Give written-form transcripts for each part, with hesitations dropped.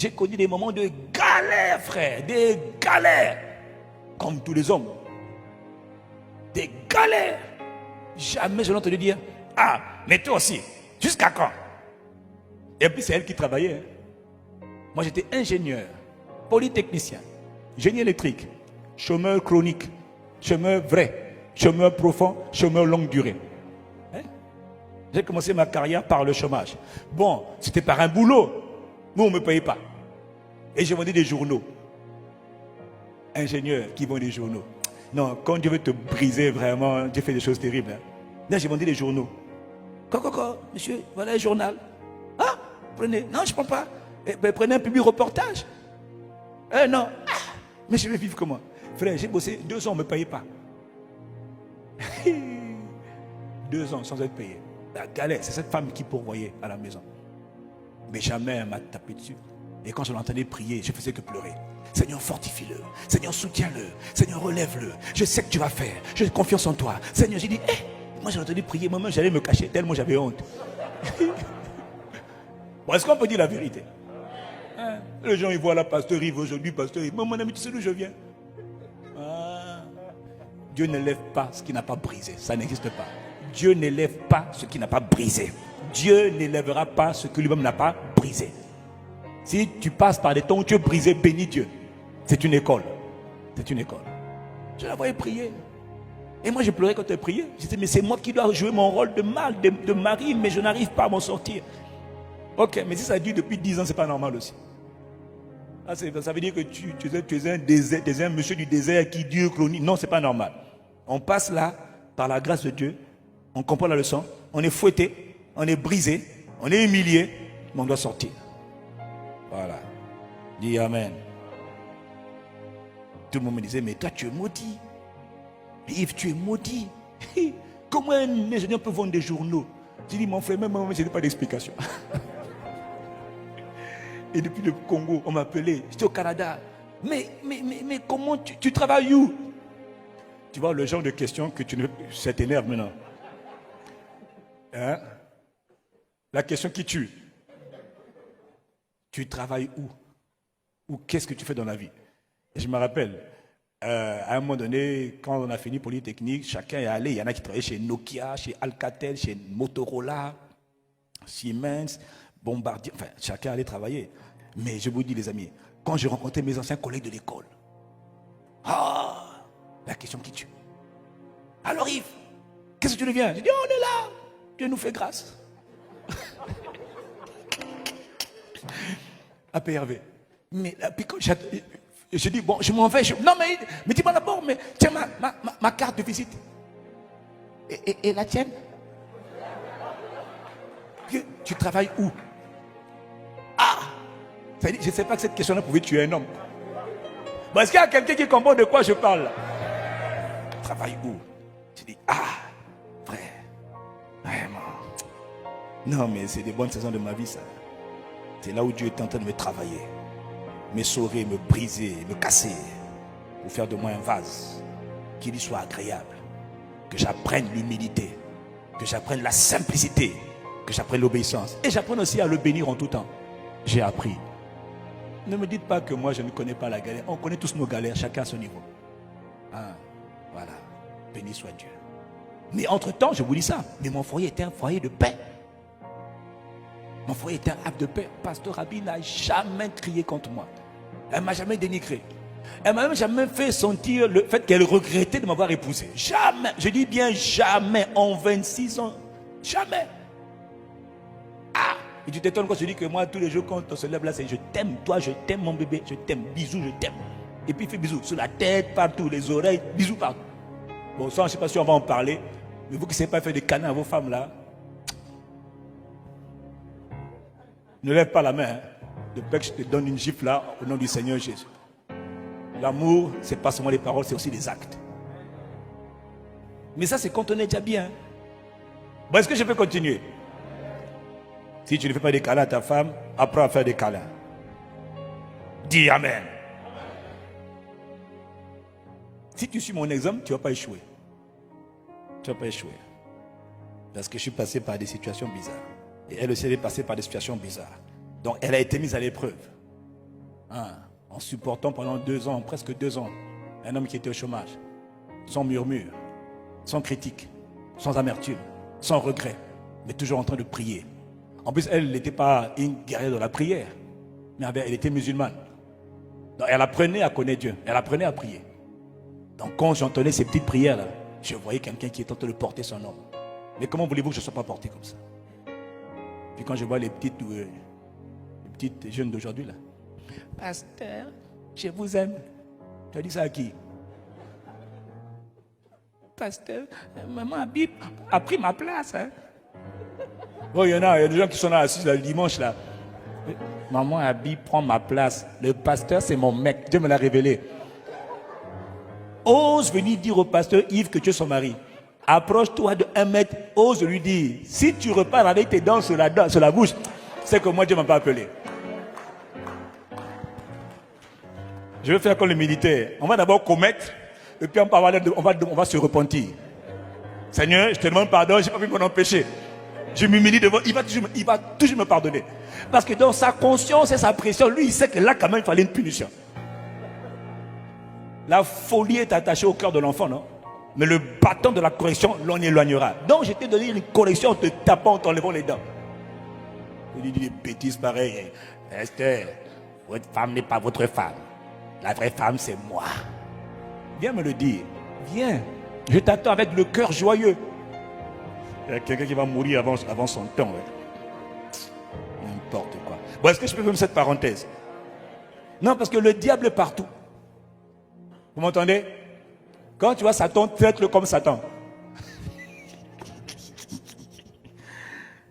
j'ai connu des moments de galère, frère. Des galères. Comme tous les hommes. Des galères. Jamais je n'ai entendu dire, ah, mais toi aussi, jusqu'à quand? Et puis c'est elle qui travaillait. Hein. Moi j'étais ingénieur, polytechnicien, génie électrique, chômeur chronique, chômeur vrai, chômeur profond, chômeur longue durée. Hein? J'ai commencé ma carrière par le chômage. Bon, c'était par un boulot. Nous on ne me payait pas. Et j'ai vendu des journaux. Ingénieur qui vend des journaux. Non, quand Dieu veut te briser vraiment, Dieu fait des choses terribles. Hein. Là, j'ai vendu des journaux. Quoi, monsieur, voilà un journal. Ah, prenez. Non, je ne prends pas. Eh ben, prenez un public reportage. Non. Ah, mais je vais vivre comment? Frère, j'ai bossé 2 ans, on ne me payait pas. 2 ans sans être payé. La galère, c'est cette femme qui pourvoyait à la maison. Mais jamais elle m'a tapé dessus. Et quand je l'entendais prier, je faisais que pleurer. Seigneur, fortifie-le. Seigneur, soutiens-le. Seigneur, relève-le. Je sais que tu vas faire. J'ai confiance en toi. Seigneur, j'ai dit, moi j'ai entendu prier. Moi-même, j'allais me cacher tellement j'avais honte. Bon, est-ce qu'on peut dire la vérité? Hein? Les gens, ils voient la pasteur Yves aujourd'hui, pasteur Yves. Mon ami, tu sais d'où je viens? Ah. Dieu ne lève pas ce qui n'a pas brisé. Ça n'existe pas. Dieu n'élève pas ce qui n'a pas brisé. Dieu n'élèvera pas ce que lui-même n'a pas brisé. Si tu passes par des temps où tu es brisé, bénis Dieu. C'est une école. C'est une école. Je la voyais prier. Et moi, je pleurais quand elle priait. Je disais, mais c'est moi qui dois jouer mon rôle de mari, de mari, mais je n'arrive pas à m'en sortir. Ok, mais si ça dure depuis 10 ans, c'est pas normal aussi. Ah, ça veut dire que tu es un monsieur du désert qui dure chronique. Non, c'est pas normal. On passe là, par la grâce de Dieu, on comprend la leçon, on est fouetté, on est brisé, on est humilié, mais on doit sortir. Voilà. Dis Amen. Tout le monde me disait, mais toi tu es maudit. Yves, tu es maudit. Comment un ingénieur peut vendre des journaux? J'ai dit, mon frère, même moi, je n'ai pas d'explication. Et depuis le Congo, on m'appelait, j'étais au Canada. Mais comment tu travailles où? Tu vois le genre de questions que tu ne... Ça t'énerve maintenant. Hein? La question qui tue. Tu travailles où? Ou qu'est-ce que tu fais dans la vie? Et je me rappelle, à un moment donné, quand on a fini Polytechnique, chacun est allé. Il y en a qui travaillaient chez Nokia, chez Alcatel, chez Motorola, Siemens, Bombardier. Enfin, chacun allait travailler. Mais je vous dis, les amis, quand j'ai rencontré mes anciens collègues de l'école, la question qui tue. Alors Yves, qu'est-ce que tu deviens? J'ai dit, on est là. Dieu nous fait grâce. APRV. Mais puis quand je dis, bon, je m'en vais. Non, mais dis-moi d'abord, mais tiens ma carte de visite. Et la tienne? Tu travailles où? Ah! Ça dit, je ne sais pas que cette question-là pouvait tuer un homme. Bon, est-ce qu'il y a quelqu'un qui comprend de quoi je parle? Tu travailles où? Je dis, frère, vraiment. Non, mais c'est des bonnes saisons de ma vie, ça. C'est là où Dieu est en train de me travailler, me sauver, me briser, me casser, pour faire de moi un vase qui lui soit agréable, que j'apprenne l'humilité, que j'apprenne la simplicité, que j'apprenne l'obéissance, et j'apprenne aussi à le bénir en tout temps. J'ai appris. Ne me dites pas que moi je ne connais pas la galère. On connaît tous nos galères, chacun à son niveau. Voilà, béni soit Dieu. Mais entre-temps, je vous dis ça, mais mon foyer était un foyer de paix. Mon foyer était un havre de paix. Pasteur Abi n'a jamais crié contre moi. Elle ne m'a jamais dénigré. Elle ne m'a même jamais fait sentir le fait qu'elle regrettait de m'avoir épousé. Jamais. Je dis bien jamais. En 26 ans. Jamais. Et tu t'étonnes quand je dis que moi, tous les jours, quand on se lève là, c'est je t'aime, toi, je t'aime, mon bébé, je t'aime, bisous, je t'aime. Et puis il fait bisous sur la tête, partout, les oreilles, bisous partout. Bon, ça, je ne sais pas si on va en parler. Mais vous qui ne savez pas faire des câlins à vos femmes là, ne lève pas la main. Hein. De peur que je te donne une gifle là, au nom du Seigneur Jésus. L'amour, ce n'est pas seulement les paroles, c'est aussi les actes. Mais ça, c'est quand on est déjà bien. Bon, est-ce que je peux continuer? Si tu ne fais pas des câlins à ta femme, apprends à faire des câlins. Dis Amen. Si tu suis mon exemple, tu ne vas pas échouer. Tu ne vas pas échouer. Parce que je suis passé par des situations bizarres. Et elle aussi, elle est passée par des situations bizarres. Donc, elle a été mise à l'épreuve. Hein, en supportant pendant 2 ans, presque 2 ans, un homme qui était au chômage, sans murmure, sans critique, sans amertume, sans regret, mais toujours en train de prier. En plus, elle n'était pas une guerrière de la prière, mais elle était musulmane. Donc, elle apprenait à connaître Dieu, elle apprenait à prier. Donc quand j'entendais ces petites prières-là, je voyais quelqu'un qui est en train de porter son nom. Mais comment voulez-vous que je ne sois pas porté comme ça? Puis quand je vois les petites jeunes d'aujourd'hui, là, pasteur, je vous aime. Tu as dit ça à qui? Pasteur, maman Habib a pris ma place. Hein? Bon, il y a des gens qui sont là assis là, le dimanche là. Maman Habib prend ma place. Le pasteur, c'est mon mec. Dieu me l'a révélé. Ose venir dire au pasteur Yves que tu es son mari. Approche-toi de 1 mètre, ose lui dire. Si tu repars avec tes dents sur la bouche, c'est que moi Dieu ne m'a pas appelé. Je vais faire comme les militaires. On va d'abord commettre, et puis on va se repentir. Seigneur, je te demande pardon, je n'ai pas pu m'en empêcher. Je m'humilie devant, il va toujours me pardonner. Parce que dans sa conscience et sa pression, lui, il sait que là, quand même, il fallait une punition. La folie est attachée au cœur de l'enfant, non? Mais le bâton de la correction l'en éloignera. Donc, je t'ai donné une correction en te tapant, en t'enlevant les dents. Il dit des bêtises pareilles. Esther, votre femme n'est pas votre femme. La vraie femme, c'est moi. Viens me le dire. Viens. Je t'attends avec le cœur joyeux. Il y a quelqu'un qui va mourir avant son temps. N'importe quoi. Bon, est-ce que je peux faire cette parenthèse? Non, parce que le diable est partout. Vous m'entendez? Quand tu vois Satan, traite-le comme Satan.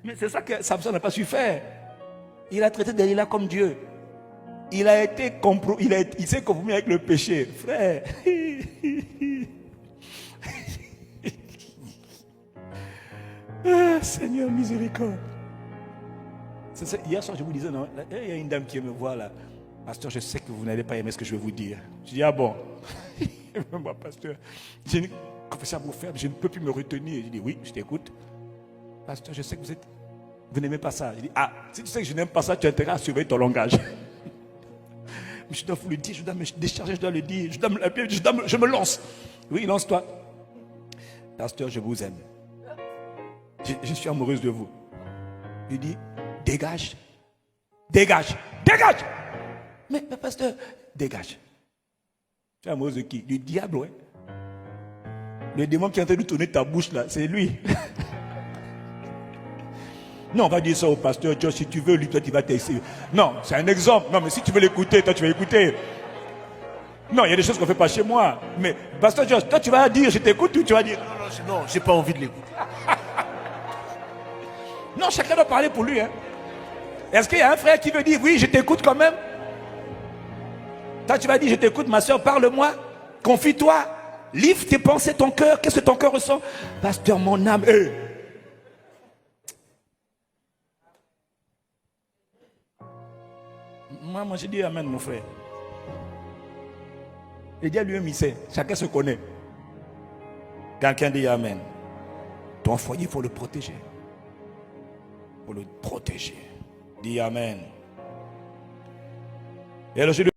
Mais c'est ça que Samson n'a pas su faire. Il a traité Delilah comme Dieu. Il a été compromis, il s'est compromis avec le péché. Frère. Ah, Seigneur, miséricorde. Hier soir, je vous disais, non, il y a une dame qui me voit là. Pasteur, je sais que vous n'allez pas aimer ce que je vais vous dire. Je dis, ah bon? Moi, pasteur, j'ai une confession à vous faire, je ne peux plus me retenir. Je dis, oui, je t'écoute. Pasteur, je sais que vous n'aimez pas ça. Je dis, ah, si tu sais que je n'aime pas ça, tu as intérêt à surveiller ton langage. Mais je dois vous le dire, je dois me décharger, je dois le dire, je me lance. Oui, lance-toi. Pasteur, je vous aime. Je suis amoureuse de vous. Il dit, dégage. Dégage. Dégage. Mais pasteur, dégage. Tu es amoureuse de qui? Du diable, ouais. Le démon qui est en train de tourner ta bouche là, c'est lui. Non, on va dire ça au pasteur Josh, si tu veux, lui, toi, tu vas t'essayer. Non, c'est un exemple. Non, mais si tu veux l'écouter, toi, tu vas écouter. Non, il y a des choses qu'on ne fait pas chez moi. Mais, pasteur Josh, toi, tu vas dire, je t'écoute ou tu vas dire... Non, j'ai pas envie de l'écouter. Non, chacun doit parler pour lui. Hein. Est-ce qu'il y a un frère qui veut dire, oui, je t'écoute quand même? Toi, tu vas dire, je t'écoute, ma soeur, parle-moi. Confie-toi. Livre tes pensées, ton cœur. Qu'est-ce que ton cœur ressent? Pasteur, mon âme. Moi, j'ai dit amen, mon frère. Et Dieu lui-même, il sait. Chacun se connaît. Quelqu'un dit amen. Ton foyer, il faut le protéger. Il faut le protéger. Dis amen. Et alors,